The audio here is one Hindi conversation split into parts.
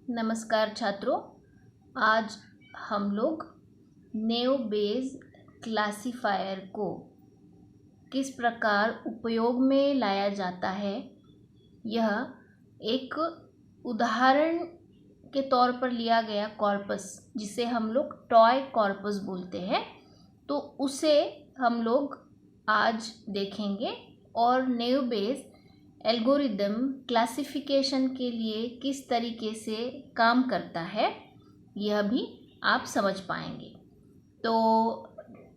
नमस्कार छात्रों। आज हम लोग नेव बेस क्लासिफायर को किस प्रकार उपयोग में लाया जाता है, यह एक उदाहरण के तौर पर लिया गया कॉर्पस, जिसे हम लोग टॉय कॉर्पस बोलते हैं, तो उसे हम लोग आज देखेंगे और नेव बेस एल्गोरिदम क्लासिफिकेशन के लिए किस तरीके से काम करता है यह भी आप समझ पाएंगे। तो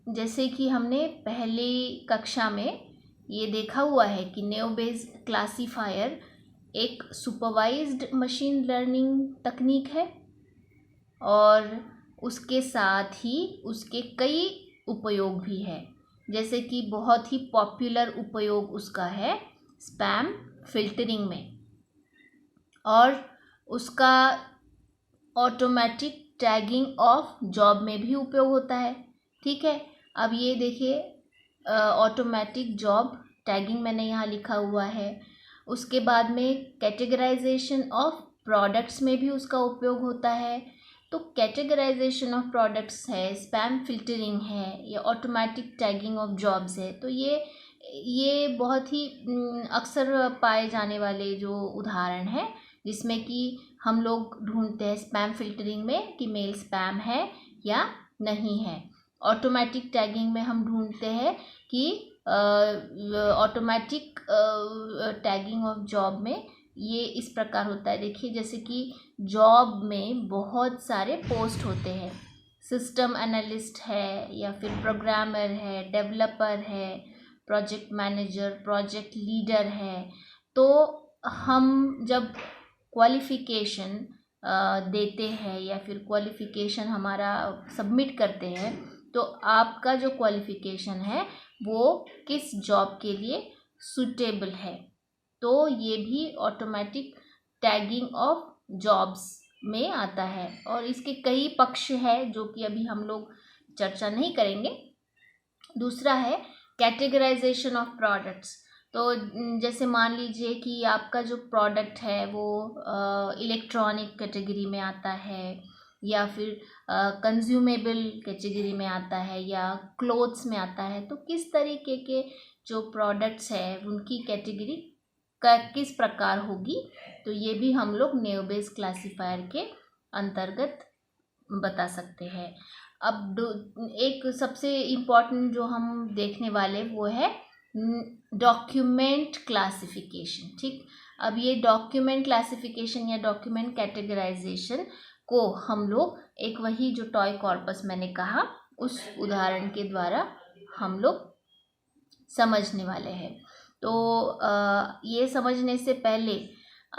जैसे कि हमने पहली कक्षा में ये देखा हुआ है कि नेव बेस क्लासिफायर एक सुपरवाइज्ड मशीन लर्निंग तकनीक है और उसके साथ ही उसके कई उपयोग भी हैं। जैसे कि बहुत ही पॉपुलर उपयोग उसका है स्पैम फिल्टरिंग में, और उसका ऑटोमेटिक टैगिंग ऑफ जॉब में भी उपयोग होता है। ठीक है, अब ये देखिए ऑटोमेटिक जॉब टैगिंग मैंने यहाँ लिखा हुआ है। उसके बाद में कैटेगराइजेशन ऑफ प्रोडक्ट्स में भी उसका उपयोग होता है। तो कैटेगराइजेशन ऑफ प्रोडक्ट्स है, स्पैम फिल्टरिंग है, या ऑटोमेटिक टैगिंग ऑफ जॉब्स है। तो ये बहुत ही अक्सर पाए जाने वाले जो उदाहरण हैं, जिसमें कि हम लोग ढूंढते हैं स्पैम फिल्टरिंग में कि मेल स्पैम है या नहीं है। ऑटोमेटिक टैगिंग में हम ढूंढते हैं कि ऑटोमेटिक टैगिंग ऑफ जॉब में ये इस प्रकार होता है। देखिए, जैसे कि जॉब में बहुत सारे पोस्ट होते हैं, सिस्टम एनालिस्ट है या फिर प्रोग्रामर है, डेवलपर है, प्रोजेक्ट मैनेजर, प्रोजेक्ट लीडर है। तो हम जब क्वालिफ़िकेशन देते हैं या फिर क्वालिफ़िकेशन हमारा सबमिट करते हैं, तो आपका जो क्वालिफ़िकेशन है वो किस जॉब के लिए सूटेबल है, तो ये भी ऑटोमेटिक टैगिंग ऑफ जॉब्स में आता है। और इसके कई पक्ष है जो कि अभी हम लोग चर्चा नहीं करेंगे। दूसरा है कैटेगराइजेशन ऑफ प्रोडक्ट्स। तो जैसे मान लीजिए कि आपका जो प्रोडक्ट है वो इलेक्ट्रॉनिक कैटेगरी में आता है, या फिर कंज्यूमेबल कैटेगरी में आता है, या क्लोथ्स में आता है। तो किस तरीके के जो प्रोडक्ट्स है उनकी कैटेगरी का किस प्रकार होगी, तो ये भी हम लोग नेव बेस क्लासिफायर के अंतर्गत बता सकते हैं। अब एक सबसे इम्पॉर्टेंट जो हम देखने वाले वो है डॉक्यूमेंट क्लासिफिकेशन। ठीक, अब ये डॉक्यूमेंट क्लासिफिकेशन या डॉक्यूमेंट कैटेगराइजेशन को हम लोग एक वही जो टॉय कॉर्पस मैंने कहा उस उदाहरण के द्वारा हम लोग समझने वाले हैं। तो ये समझने से पहले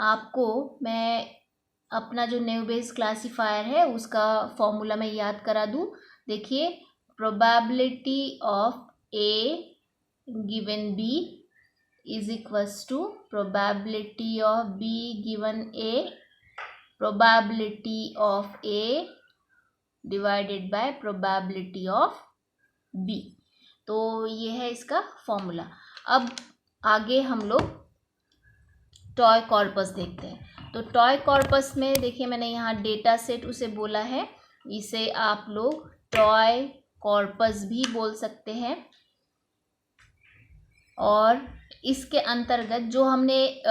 आपको मैं अपना जो नेव बेस क्लासिफायर है उसका फॉर्मूला मैं याद करा दूं। देखिए, probability of A given B is equals to probability of B given A, probability of A divided by probability of B. तो ये है इसका फॉर्मूला। अब आगे हम लोग टॉय कॉर्पस देखते हैं। तो टॉय कॉर्पस में देखिए मैंने यहाँ डेटा सेट उसे बोला है, इसे आप लोग टॉय कॉर्पस भी बोल सकते हैं। और इसके अंतर्गत जो हमने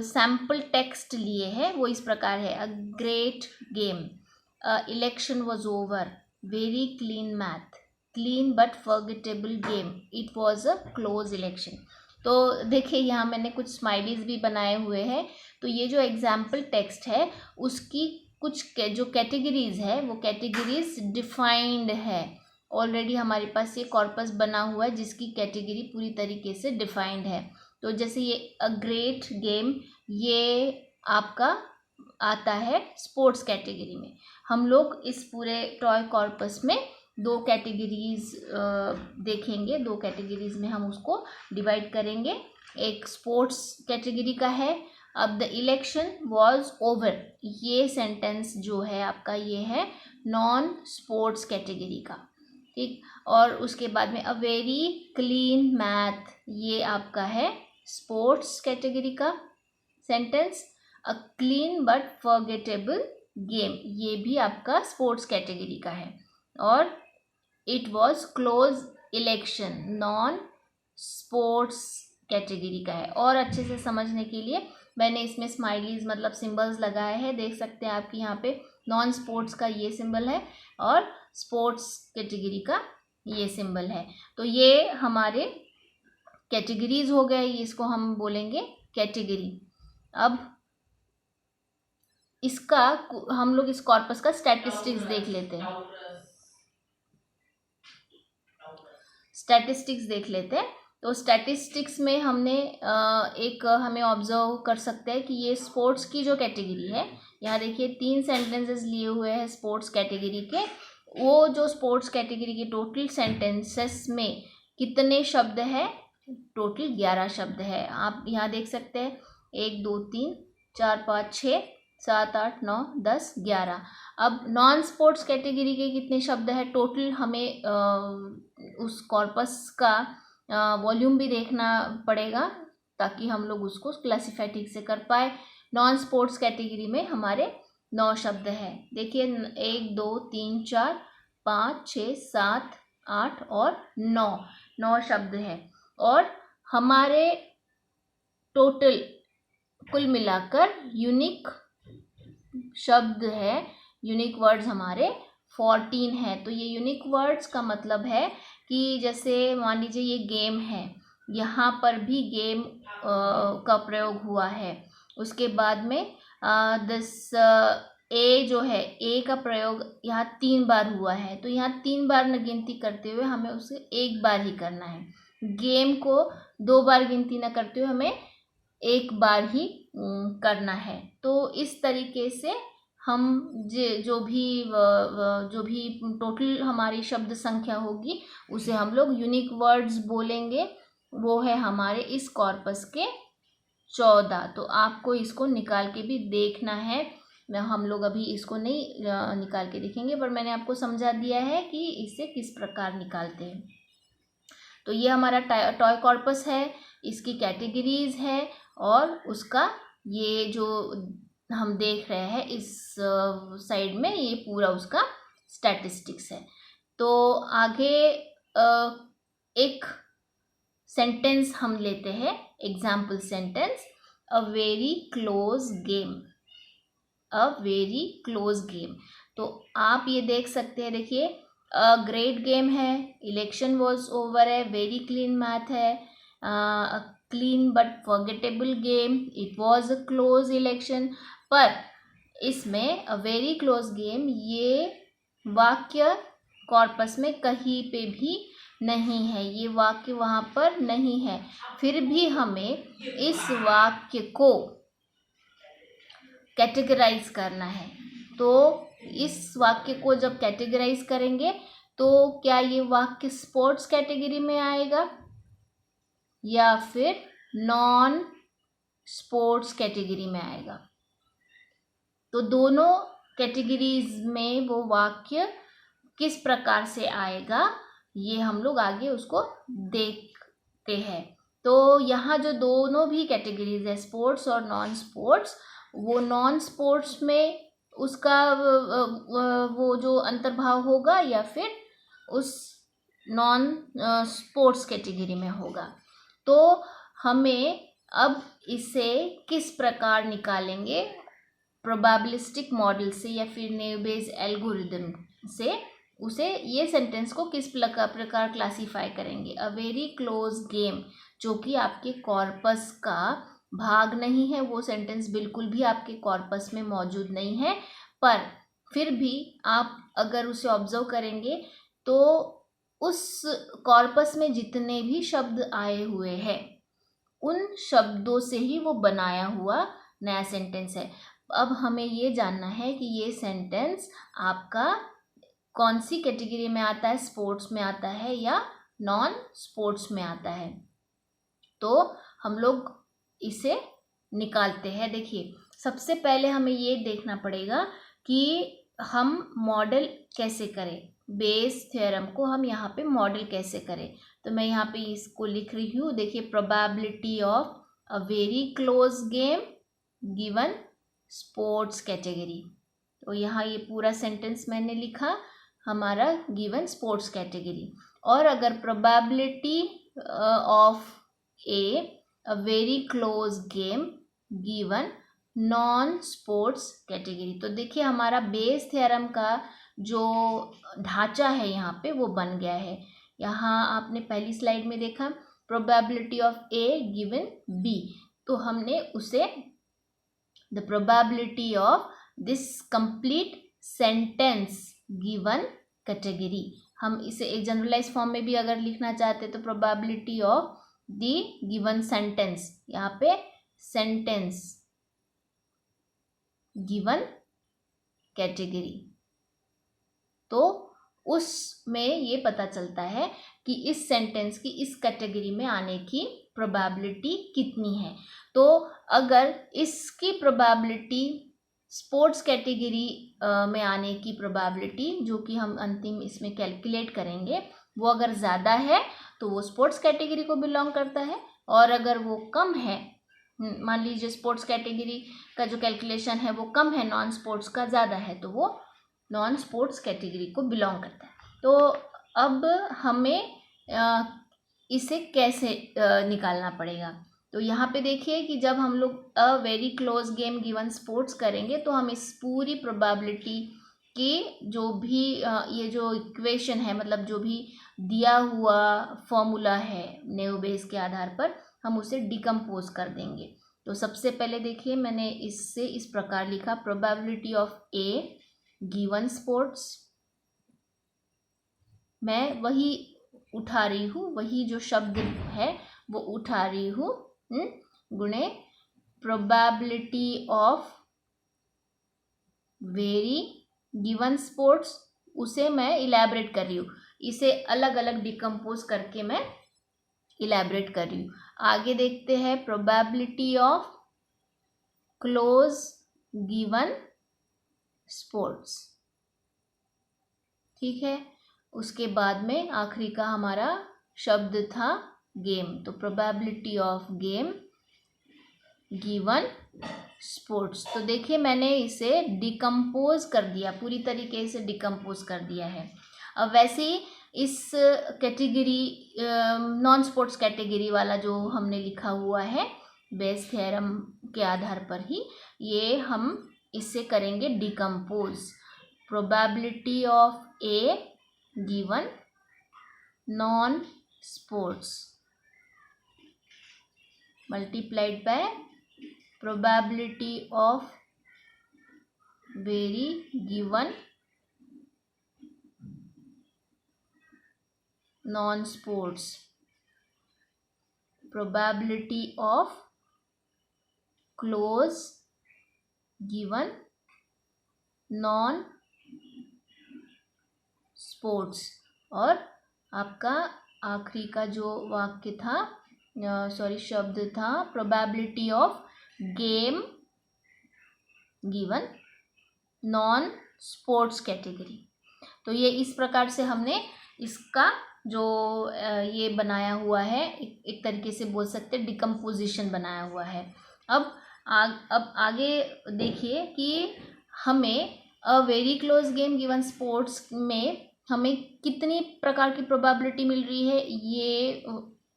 सैम्पल टेक्स्ट लिए हैं वो इस प्रकार है। A great game, election was over, very clean math, clean but forgettable game, it was a close election. तो देखिए यहाँ मैंने कुछ स्माइलीज भी बनाए हुए हैं। तो ये जो एग्जाम्पल टेक्स्ट है उसकी कुछ जो कैटेगरीज है वो कैटेगरीज डिफाइंड है। ऑलरेडी हमारे पास ये कॉर्पस बना हुआ है जिसकी कैटेगरी पूरी तरीके से डिफाइंड है। तो जैसे ये अ ग्रेट गेम, ये आपका आता है स्पोर्ट्स कैटेगरी में। हम लोग इस पूरे टॉय कॉर्पस में दो कैटेगरीज देखेंगे, दो कैटेगरीज में हम उसको डिवाइड करेंगे। एक स्पोर्ट्स कैटेगरी का है। अब द इलेक्शन वॉज ओवर, ये सेंटेंस जो है आपका ये है नॉन स्पोर्ट्स कैटेगरी का। ठीक, और उसके बाद में अ वेरी क्लीन मैथ, ये आपका है स्पोर्ट्स कैटेगरी का sentence. A clean but forgettable game, ये भी आपका स्पोर्ट्स कैटेगरी का है। और it was close election, non sports category का है। और अच्छे से समझने के लिए मैंने इसमें स्माइलीज मतलब सिंबल्स लगाए हैं, देख सकते हैं आपकी यहाँ पे नॉन स्पोर्ट्स का ये सिंबल है और स्पोर्ट्स कैटेगरी का ये सिंबल है। तो ये हमारे कैटेगरीज हो गए, इसको हम बोलेंगे कैटेगरी। अब इसका हम लोग इस कॉर्पस का स्टैटिस्टिक्स देख लेते हैं। स्टैटिस्टिक्स देख लेते हैं। तो स्टैटिस्टिक्स में हमने हमें ऑब्जर्व कर सकते हैं कि ये स्पोर्ट्स की जो कैटेगरी है, यहाँ देखिए 3 सेंटेंसेस लिए हुए हैं स्पोर्ट्स कैटेगरी के। वो जो स्पोर्ट्स कैटेगरी के टोटल सेंटेंसेस में कितने शब्द है? टोटल 11 शब्द है। आप यहाँ देख सकते हैं 1 2 3 4 5 6 7 8 9 10 11। अब नॉन स्पोर्ट्स कैटेगरी के कितने शब्द है टोटल? हमें उस कॉर्पस का वॉल्यूम भी देखना पड़ेगा ताकि हम लोग उसको क्लासीफाई ठीक से कर पाए। नॉन स्पोर्ट्स कैटेगरी में हमारे 9 शब्द है। देखिए 1 2 3 4 5 6 7 8 और 9 शब्द है। और हमारे टोटल कुल मिलाकर यूनिक शब्द है, यूनिक वर्ड्स हमारे 14 है। तो ये यूनिक वर्ड्स का मतलब है कि जैसे मान लीजिए ये गेम है, यहाँ पर भी गेम का प्रयोग हुआ है। उसके बाद में ए जो है, ए का प्रयोग यहाँ 3 बार हुआ है। तो यहाँ 3 बार न गिनती करते हुए हमें उसे 1 बार ही करना है। गेम को 2 बार गिनती न करते हुए हमें 1 बार ही करना है। तो इस तरीके से हम जो भी टोटल हमारी शब्द संख्या होगी उसे हम लोग यूनिक वर्ड्स बोलेंगे। वो है हमारे इस कॉर्पस के 14। तो आपको इसको निकाल के भी देखना है। हम लोग अभी इसको नहीं निकाल के देखेंगे, पर मैंने आपको समझा दिया है कि इसे किस प्रकार निकालते हैं। तो ये हमारा टॉय कॉर्पस है, इसकी कैटेगरीज है और उसका ये जो हम देख रहे हैं इस साइड में ये पूरा उसका स्टैटिस्टिक्स है। तो आगे एक सेंटेंस हम लेते हैं, example sentence, a very close game. A very close game. तो आप ये देख सकते हैं, देखिए अ ग्रेट गेम है, इलेक्शन वॉज ओवर है, वेरी क्लीन मैथ है, clean but forgettable game, it was a close election. पर इसमें अ वेरी क्लोज गेम ये वाक्य कॉर्पस में कहीं पे भी नहीं है, ये वाक्य वहाँ पर नहीं है। फिर भी हमें इस वाक्य को कैटेगराइज करना है। तो इस वाक्य को जब कैटेगराइज करेंगे तो क्या ये वाक्य स्पोर्ट्स कैटेगरी में आएगा या फिर नॉन स्पोर्ट्स कैटेगरी में आएगा? तो दोनों कैटेगरीज में वो वाक्य किस प्रकार से आएगा ये हम लोग आगे उसको देखते हैं। तो यहाँ जो दोनों भी कैटेगरीज है, स्पोर्ट्स और नॉन स्पोर्ट्स, वो नॉन स्पोर्ट्स में उसका वो जो अंतर्भाव होगा या फिर उस नॉन स्पोर्ट्स कैटेगरी में होगा। तो हमें अब इसे किस प्रकार निकालेंगे? प्रोबेबिलिस्टिक मॉडल से या फिर नेव बेस एल्गोरिदम से उसे ये सेंटेंस को किस प्रकार क्लासीफाई करेंगे? अ वेरी क्लोज गेम, जो कि आपके कॉर्पस का भाग नहीं है, वो सेंटेंस बिल्कुल भी आपके कॉर्पस में मौजूद नहीं है। पर फिर भी आप अगर उसे ऑब्जर्व करेंगे तो उस कॉर्पस में जितने भी शब्द आए हुए हैं उन शब्दों से ही वो बनाया हुआ नया सेंटेंस है। अब हमें ये जानना है कि ये सेंटेंस आपका कौन सी कैटेगरी में आता है, स्पोर्ट्स में आता है या नॉन स्पोर्ट्स में आता है। तो हम लोग इसे निकालते हैं। देखिए सबसे पहले हमें ये देखना पड़ेगा कि हम मॉडल कैसे करें, बेस थ्योरम को हम यहाँ पे मॉडल कैसे करें। तो मैं यहाँ पे इसको लिख रही हूँ। देखिए probability of a very close game given sports category. तो यहाँ ये पूरा सेंटेंस मैंने लिखा, हमारा गिवन स्पोर्ट्स कैटेगरी। और अगर probability of a very close game given non sports category. तो देखिए हमारा बेस थ्योरम का जो ढांचा है यहाँ पे वो बन गया है। यहाँ आपने पहली स्लाइड में देखा probability of A given B, तो हमने उसे the probability of this complete sentence given category, हम इसे एक जनरलाइज फॉर्म में भी अगर लिखना चाहते तो probability of the given sentence, यहाँ पे सेंटेंस गिवन कैटेगरी, तो उसमें ये पता चलता है कि इस सेंटेंस की इस कैटेगरी में आने की प्रोबेबिलिटी कितनी है। तो अगर इसकी प्रोबेबिलिटी स्पोर्ट्स कैटेगरी में आने की प्रोबेबिलिटी जो कि हम अंतिम इसमें कैलकुलेट करेंगे, वो अगर ज़्यादा है तो वो स्पोर्ट्स कैटेगरी को बिलोंग करता है, और अगर वो कम है, मान लीजिए स्पोर्ट्स कैटेगरी का जो कैलकुलेशन है वो कम है, नॉन स्पोर्ट्स का ज़्यादा है, तो वो नॉन स्पोर्ट्स कैटेगरी को बिलोंग करता है। तो अब हमें इसे कैसे निकालना पड़ेगा। तो यहाँ पे देखिए कि जब हम लोग a very close game given sports करेंगे तो हम इस पूरी प्रोबेबिलिटी की जो भी ये जो इक्वेशन है, मतलब जो भी दिया हुआ फॉर्मूला है नेव बेस के आधार पर, हम उसे डिकम्पोज कर देंगे। तो सबसे पहले देखिए मैंने इससे इस प्रकार लिखा probability of A given sports, मैं वही उठा रही हूँ, वही जो शब्द है वो उठा रही हूँ, गुणे probability of very given sports, उसे मैं इलेबरेट कर रही हूँ, इसे अलग अलग डिकम्पोज करके मैं इलेबरेट कर रही हूँ। आगे देखते हैं probability of close given sports, ठीक है। उसके बाद में आखिरी का हमारा शब्द था गेम, तो probability of game given sports. तो देखिए मैंने इसे डिकम्पोज कर दिया, पूरी तरीके से डिकम्पोज कर दिया है। अब वैसे ही इस कैटेगरी नॉन स्पोर्ट्स कैटेगरी वाला जो हमने लिखा हुआ है बेस थ्योरम के आधार पर ही, ये हम इससे करेंगे decompose. Probability of A given non sports multiplied by probability of very given non sports, probability of close given non sports. और आपका आखिरी का जो वाक्य था शब्द था probability of game given non sports category. तो ये इस प्रकार से हमने इसका जो ये बनाया हुआ है, एक तरीके से बोल सकते हैं डिकम्पोजिशन बनाया हुआ है। अब आगे देखिए कि हमें a very close game given sports में हमें कितनी प्रकार की प्रोबेबिलिटी मिल रही है, ये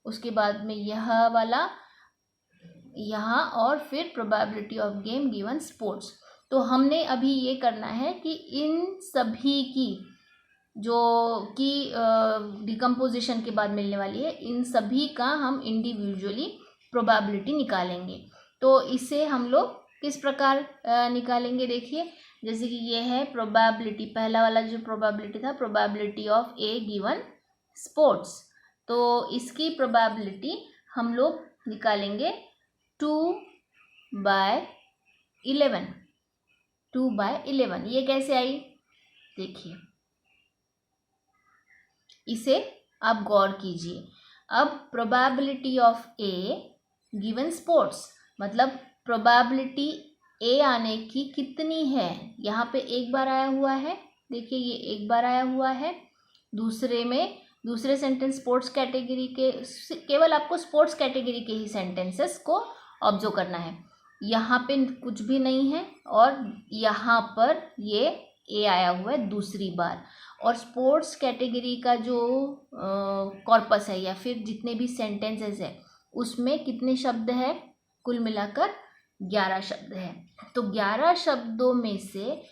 उसके बाद में यह वाला यहाँ, और फिर probability of game given sports. तो हमने अभी ये करना है कि इन सभी की जो कि डिकम्पोजिशन के बाद मिलने वाली है, इन सभी का हम इंडिविजुअली प्रोबेबिलिटी निकालेंगे। तो इसे हम लोग किस प्रकार निकालेंगे, देखिए जैसे कि ये है प्रोबेबिलिटी, पहला वाला जो प्रोबेबिलिटी था probability of A given sports, तो इसकी प्रोबेबिलिटी हम लोग निकालेंगे 2/11। 2/11 ये कैसे आई, देखिए इसे आप गौर कीजिए। अब probability of A given sports मतलब प्रोबेबिलिटी ए आने की कितनी है, यहाँ पे एक बार आया हुआ है, देखिए ये एक बार आया हुआ है। दूसरे सेंटेंस स्पोर्ट्स कैटेगरी के, केवल आपको स्पोर्ट्स कैटेगरी के ही सेंटेंसेस को ऑब्जर्व करना है। यहाँ पे कुछ भी नहीं है और यहाँ पर ये ए आया हुआ है दूसरी बार। और स्पोर्ट्स कैटेगरी का जो कॉर्पस है या फिर जितने भी सेंटेंसेस है उसमें कितने शब्द है, कुल मिलाकर 11 शब्द है। तो 11 शब्दों में से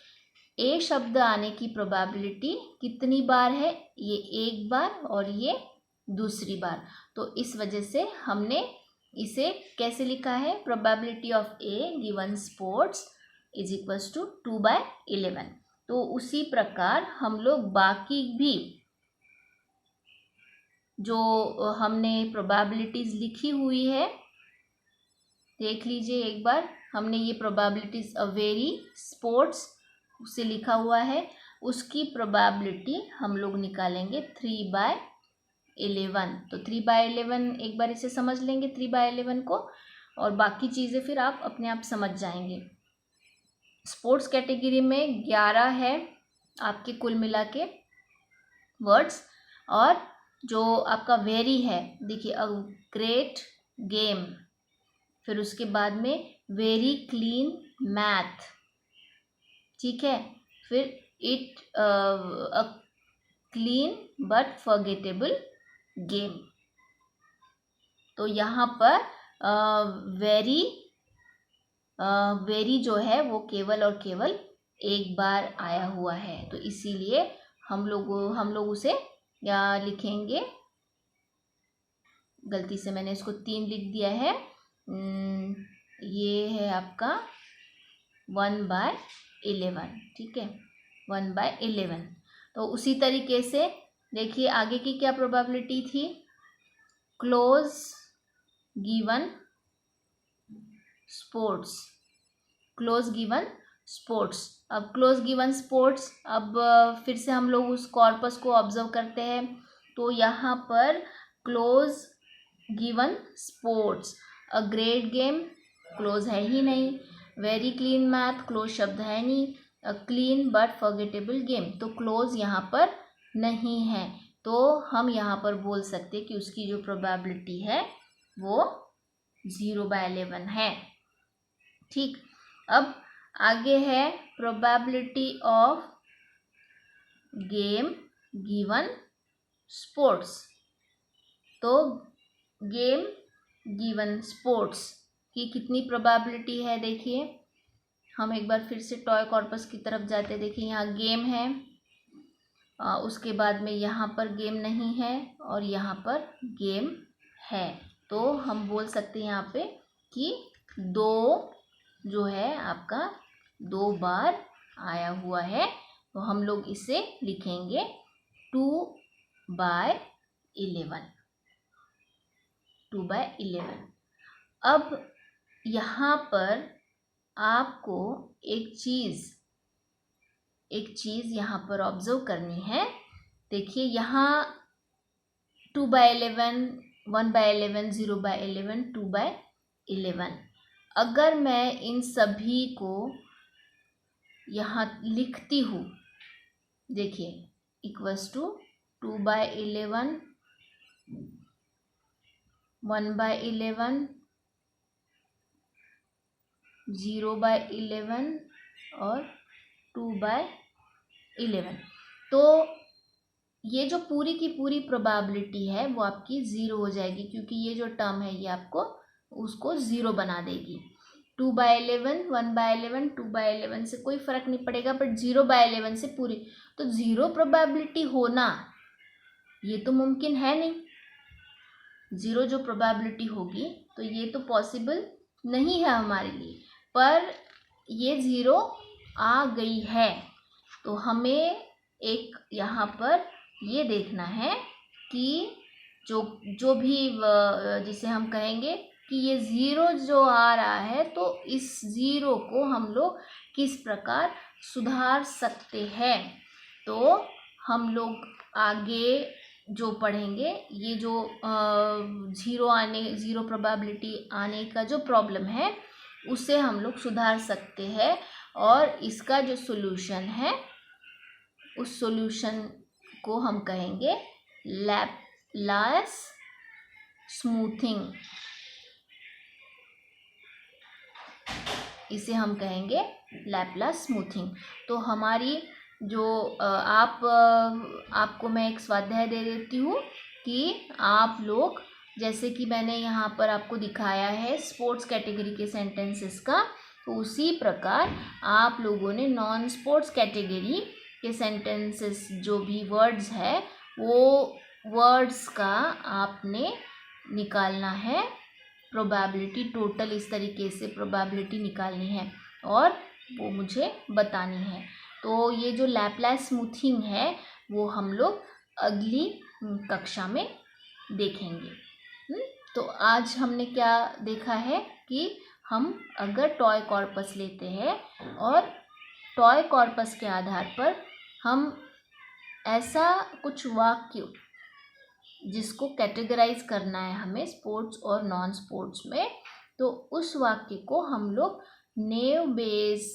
ए शब्द आने की प्रोबेबिलिटी कितनी बार है, ये एक बार और ये दूसरी बार। तो इस वजह से हमने इसे कैसे लिखा है, probability of A given sports is equals to 2/11। तो उसी प्रकार हम लोग बाकी भी जो हमने प्रोबेबिलिटीज लिखी हुई है देख लीजिए एक बार। हमने ये प्रोबेबिलिटीज वेरी स्पोर्ट्स उसे लिखा हुआ है, उसकी प्रोबेबिलिटी हम लोग निकालेंगे 3/11। तो 3/11 एक बार इसे समझ लेंगे 3/11 को, और बाकी चीज़ें फिर आप अपने आप समझ जाएंगे। स्पोर्ट्स कैटेगरी में 11 है आपके कुल मिला के वर्ड्स, और जो आपका वेरी है देखिए अ ग्रेट गेम, फिर उसके बाद में वेरी क्लीन मैथ, ठीक है, फिर it a clean but forgettable game. तो यहाँ पर वेरी जो है वो केवल और केवल एक बार आया हुआ है, तो इसीलिए हम लोग उसे या लिखेंगे, गलती से मैंने इसको 3 लिख दिया है, ये है आपका 1/11, ठीक है, 1/11। तो उसी तरीके से देखिए आगे की क्या प्रोबेबिलिटी थी, close given sports, close given sports. अब क्लोज गिवन स्पोर्ट्स, अब फिर से हम लोग उस कॉर्पस को ऑब्जर्व करते हैं। तो यहाँ पर close given sports, a great game close है ही नहीं, वेरी क्लीन मैथ क्लोज शब्द है नहीं, a clean but forgettable game, तो क्लोज यहाँ पर नहीं है। तो हम यहाँ पर बोल सकते कि उसकी जो प्रोबेबिलिटी है वो 0/11 है। ठीक, अब आगे है probability of game given sports. तो गेम गिवन स्पोर्ट्स की कितनी प्रोबेबिलिटी है, देखिए हम एक बार फिर से टॉय कॉर्पस की तरफ जाते, देखिए यहाँ गेम है, उसके बाद में यहाँ पर गेम नहीं है और यहाँ पर गेम है। तो हम बोल सकते हैं यहाँ पे कि 2 जो है आपका 2 बार आया हुआ है, तो हम लोग इसे लिखेंगे 2/11, 2/11। अब यहाँ पर आपको एक चीज़ यहाँ पर ऑब्जर्व करनी है। देखिए यहाँ 2/11, 1/11, 0/11, 2/11, अगर मैं इन सभी को यहाँ लिखती हूँ, देखिए इक्वल्स टू 2/11, 1/11, 0/11 और 2/11, तो ये जो पूरी की पूरी प्रोबेबिलिटी है वो आपकी 0 हो जाएगी, क्योंकि ये जो टर्म है ये आपको उसको 0 बना देगी। 2/11, 1/11, 2/11 से कोई फ़र्क नहीं पड़ेगा, बट 0/11 से पूरी, तो 0 प्रोबेबिलिटी होना ये तो मुमकिन है नहीं। 0 जो प्रोबेबिलिटी होगी तो ये तो पॉसिबल नहीं है हमारे लिए, पर ये 0 आ गई है। तो हमें एक यहाँ पर ये देखना है कि जो भी जिसे हम कहेंगे कि ये 0 जो आ रहा है, तो इस 0 को हम लोग किस प्रकार सुधार सकते हैं। तो हम लोग आगे जो पढ़ेंगे, ये जो 0 प्रोबेबिलिटी आने का जो प्रॉब्लम है उसे हम लोग सुधार सकते हैं, और इसका जो सॉल्यूशन है उस सॉल्यूशन को हम कहेंगे लैप्लास स्मूथिंग। इसे हम कहेंगे लैप्लास स्मूथिंग। तो हमारी जो आपको मैं एक स्वाध्याय दे देती हूँ कि आप लोग, जैसे कि मैंने यहाँ पर आपको दिखाया है स्पोर्ट्स कैटेगरी के सेंटेंसेस का, तो उसी प्रकार आप लोगों ने नॉन स्पोर्ट्स कैटेगरी के सेंटेंसेस जो भी वर्ड्स है वो वर्ड्स का आपने निकालना है प्रोबेबिलिटी, टोटल इस तरीके से प्रोबेबिलिटी निकालनी है और वो मुझे बतानी है। तो ये जो लैप्लास स्मूथिंग है वो हम लोग अगली कक्षा में देखेंगे। तो आज हमने क्या देखा है कि हम अगर टॉय कॉर्पस लेते हैं और टॉय कॉर्पस के आधार पर हम ऐसा कुछ वाक्य जिसको कैटेगराइज करना है हमें स्पोर्ट्स और नॉन स्पोर्ट्स में, तो उस वाक्य को हम लोग नेव बेस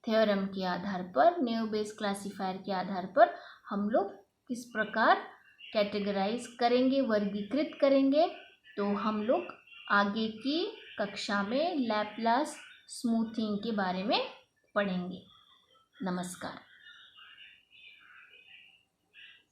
थ्योरम के आधार पर, नेव बेस क्लासिफायर के आधार पर हम लोग किस प्रकार कैटेगराइज करेंगे, वर्गीकृत करेंगे। तो हम लोग आगे की कक्षा में लैप्लास स्मूथिंग के बारे में पढ़ेंगे। नमस्कार।